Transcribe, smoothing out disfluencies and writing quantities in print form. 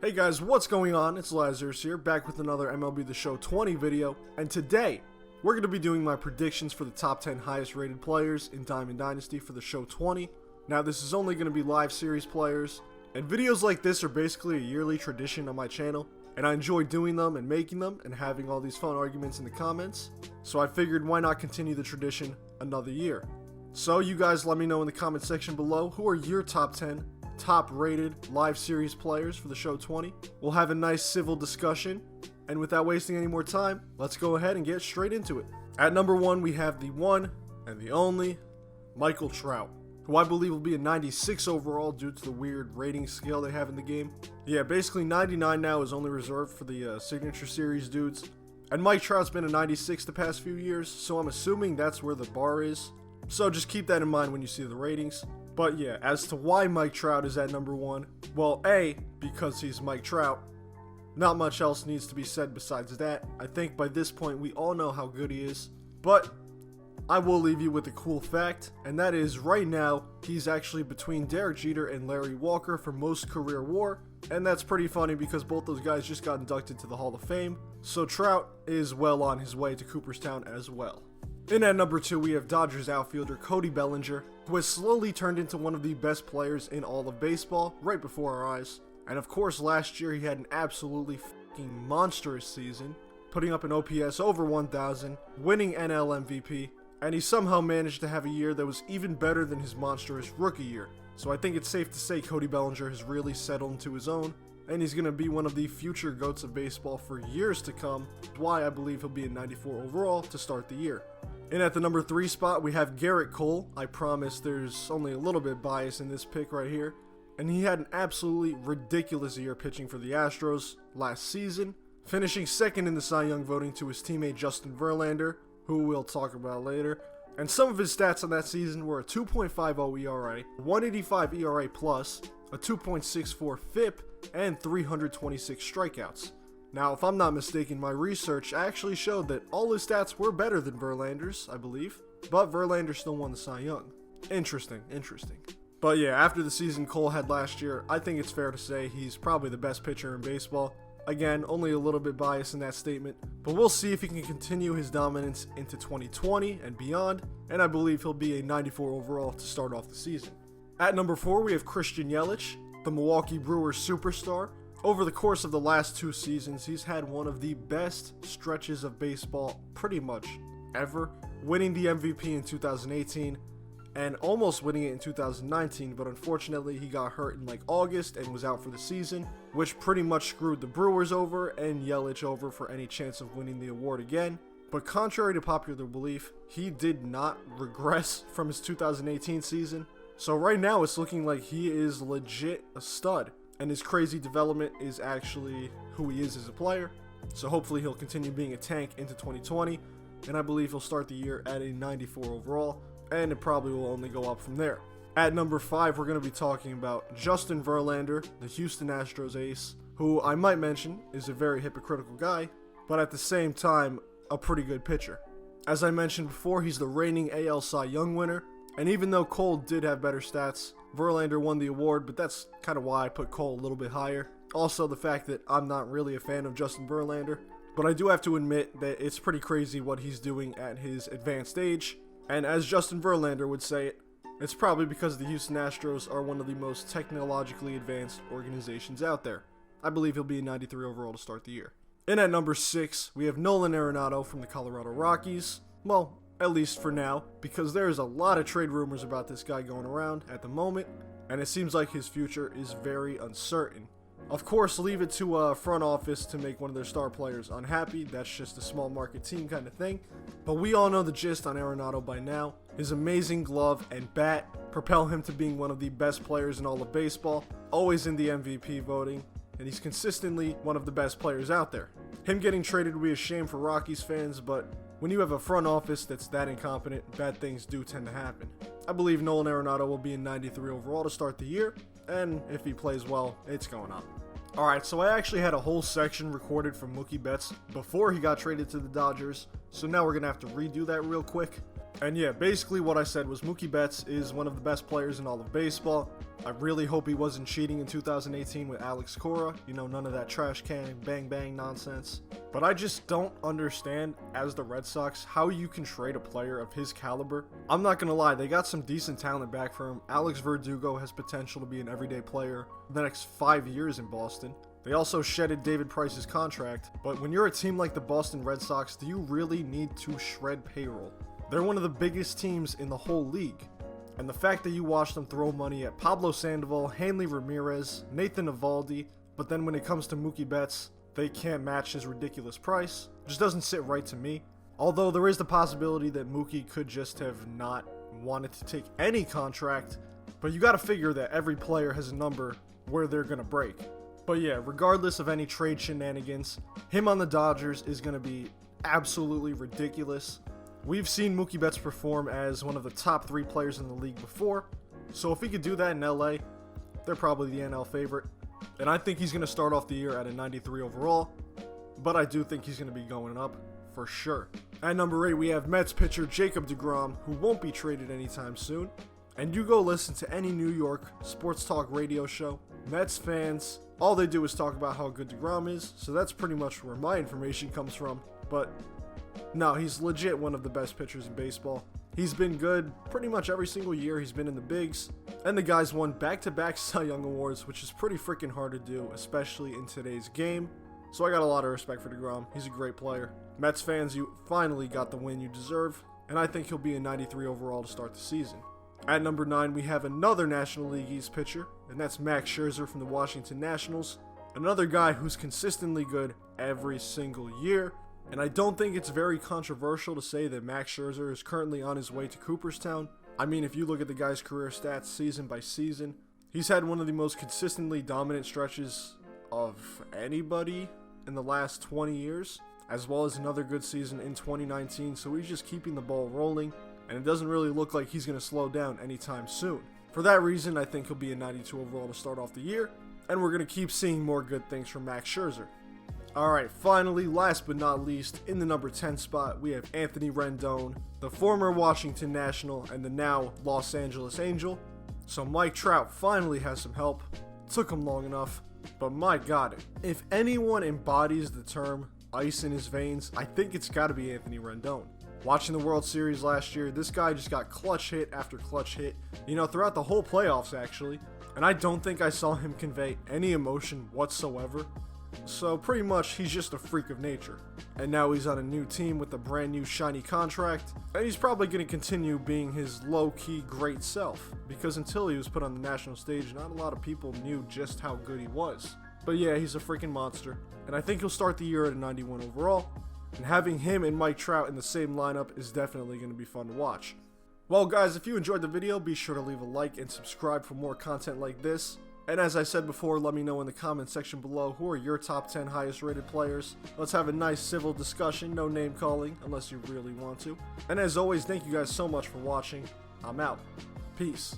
Hey guys, what's going on? It's Lazarus here, back with another MLB The Show 20 video, and today, we're going to be doing my predictions for the top 10 highest rated players in Diamond Dynasty for the Show 20. Now this is only going to be live series players, and videos like this are basically a yearly tradition on my channel, and I enjoy doing them and making them, and having all these fun arguments in the comments, so I figured why not continue the tradition another year. So you guys let me know in the comment section below, who are your top 10 top rated live series players for the Show 20. We'll have a nice civil discussion, and without wasting any more time, let's go ahead and get straight into it. At number 1, we have the one and the only Michael Trout, who I believe will be a 96 overall due to the weird rating scale they have in the game. Yeah, basically 99 now is only reserved for the signature series dudes, and Mike Trout's been a 96 the past few years, so I'm assuming that's where the bar is. So just keep that in mind when you see the ratings. But yeah, as to why Mike Trout is at number 1, well, A, because he's Mike Trout. Not much else needs to be said besides that. I think by this point we all know how good he is. But I will leave you with a cool fact, and that is right now he's actually between Derek Jeter and Larry Walker for most career WAR. And that's pretty funny because both those guys just got inducted to the Hall of Fame. So Trout is well on his way to Cooperstown as well. In at number 2, we have Dodgers outfielder Cody Bellinger, who has slowly turned into one of the best players in all of baseball right before our eyes. And of course, last year he had an absolutely fucking monstrous season, putting up an OPS over 1,000, winning NL MVP, and he somehow managed to have a year that was even better than his monstrous rookie year. So I think it's safe to say Cody Bellinger has really settled into his own, and he's going to be one of the future GOATs of baseball for years to come, why I believe he'll be a 94 overall to start the year. And at the number 3 spot, we have Gerrit Cole. I promise there's only a little bit bias in this pick right here. And he had an absolutely ridiculous year pitching for the Astros last season, finishing second in the Cy Young voting to his teammate Justin Verlander, who we'll talk about later. And some of his stats on that season were a 2.50 ERA, 185 ERA+, a 2.64 FIP, and 326 strikeouts. Now, if I'm not mistaken, my research actually showed that all his stats were better than Verlander's, I believe, but Verlander still won the Cy Young. Interesting. But yeah, after the season Cole had last year, I think it's fair to say he's probably the best pitcher in baseball. Again, only a little bit biased in that statement, but we'll see if he can continue his dominance into 2020 and beyond, and I believe he'll be a 94 overall to start off the season. At number 4, we have Christian Yelich, the Milwaukee Brewers superstar. Over the course of the last 2 seasons, he's had one of the best stretches of baseball pretty much ever, winning the MVP in 2018 and almost winning it in 2019, but unfortunately he got hurt in like August and was out for the season, which pretty much screwed the Brewers over and Yelich over for any chance of winning the award again. But contrary to popular belief, he did not regress from his 2018 season, so right now it's looking like he is legit a stud. And his crazy development is actually who he is as a player. So hopefully he'll continue being a tank into 2020. And I believe he'll start the year at a 94 overall. And it probably will only go up from there. At number 5, we're going to be talking about Justin Verlander, the Houston Astros ace, who I might mention is a very hypocritical guy, but at the same time, a pretty good pitcher. As I mentioned before, he's the reigning AL Cy Young winner. And even though Cole did have better stats, Verlander won the award, but that's kind of why I put Cole a little bit higher. Also, the fact that I'm not really a fan of Justin Verlander, but I do have to admit that it's pretty crazy what he's doing at his advanced age. And as Justin Verlander would say it, it's probably because the Houston Astros are one of the most technologically advanced organizations out there. I believe he'll be a 93 overall to start the year. And at number 6, we have Nolan Arenado from the Colorado Rockies. Well, at least for now, because there's a lot of trade rumors about this guy going around at the moment, and it seems like his future is very uncertain. Of course, leave it to a front office to make one of their star players unhappy. That's just a small market team kind of thing. But we all know the gist on Arenado by now. His amazing glove and bat propel him to being one of the best players in all of baseball, always in the MVP voting, and he's consistently one of the best players out there. Him getting traded would be a shame for Rockies fans, but when you have a front office that's that incompetent, bad things do tend to happen. I believe Nolan Arenado will be in 93 overall to start the year, and if he plays well, it's going up. Alright, so I actually had a whole section recorded from Mookie Betts before he got traded to the Dodgers, so now we're going to have to redo that real quick. And yeah, basically what I said was Mookie Betts is one of the best players in all of baseball. I really hope he wasn't cheating in 2018 with Alex Cora. You know, none of that trash can, bang bang nonsense. But I just don't understand, as the Red Sox, how you can trade a player of his caliber. I'm not gonna lie, they got some decent talent back for him. Alex Verdugo has potential to be an everyday player the next 5 years in Boston. They also shedded David Price's contract, but when you're a team like the Boston Red Sox, do you really need to shred payroll? They're one of the biggest teams in the whole league. And the fact that you watch them throw money at Pablo Sandoval, Hanley Ramirez, Nathan Eovaldi, but then when it comes to Mookie Betts, they can't match his ridiculous price, just doesn't sit right to me. Although there is the possibility that Mookie could just have not wanted to take any contract, but you gotta figure that every player has a number where they're gonna break. But yeah, regardless of any trade shenanigans, him on the Dodgers is gonna be absolutely ridiculous. We've seen Mookie Betts perform as one of the top 3 players in the league before, so if he could do that in LA, they're probably the NL favorite. And I think he's going to start off the year at a 93 overall, but I do think he's going to be going up for sure. At number 8, we have Mets pitcher Jacob deGrom, who won't be traded anytime soon. And you go listen to any New York sports talk radio show, Mets fans, all they do is talk about how good deGrom is, so that's pretty much where my information comes from. But no, he's legit one of the best pitchers in baseball. He's been good pretty much every single year he's been in the bigs, and the guy's won back-to-back Cy Young Awards, which is pretty freaking hard to do, especially in today's game. So I got a lot of respect for deGrom. He's a great player. Mets fans, you finally got the win you deserve, and I think he'll be a 93 overall to start the season. At number 9, we have another National League East pitcher, and that's Max Scherzer from the Washington Nationals. Another guy who's consistently good every single year. And I don't think it's very controversial to say that Max Scherzer is currently on his way to Cooperstown. I mean, if you look at the guy's career stats season by season, he's had one of the most consistently dominant stretches of anybody in the last 20 years, as well as another good season in 2019, so he's just keeping the ball rolling, and it doesn't really look like he's going to slow down anytime soon. For that reason, I think he'll be a 92 overall to start off the year, and we're going to keep seeing more good things from Max Scherzer. Alright, finally, last but not least, in the number 10 spot, we have Anthony Rendon, the former Washington National and the now Los Angeles Angel. So Mike Trout finally has some help. Took him long enough, but my god, if anyone embodies the term ice in his veins, I think it's got to be Anthony Rendon. Watching the World Series last year, this guy just got clutch hit after clutch hit, throughout the whole playoffs actually, and I don't think I saw him convey any emotion whatsoever. So pretty much he's just a freak of nature. And now he's on a new team with a brand new shiny contract, and he's probably going to continue being his low-key great self, because until he was put on the national stage, not a lot of people knew just how good he was. But yeah, he's a freaking monster, and I think he'll start the year at a 91 overall, and having him and Mike Trout in the same lineup is definitely going to be fun to watch. Well guys, if you enjoyed the video, be sure to leave a like and subscribe for more content like this. And as I said before, let me know in the comment section below who are your top 10 highest rated players. Let's have a nice civil discussion, no name calling unless you really want to. And as always, thank you guys so much for watching. I'm out. Peace.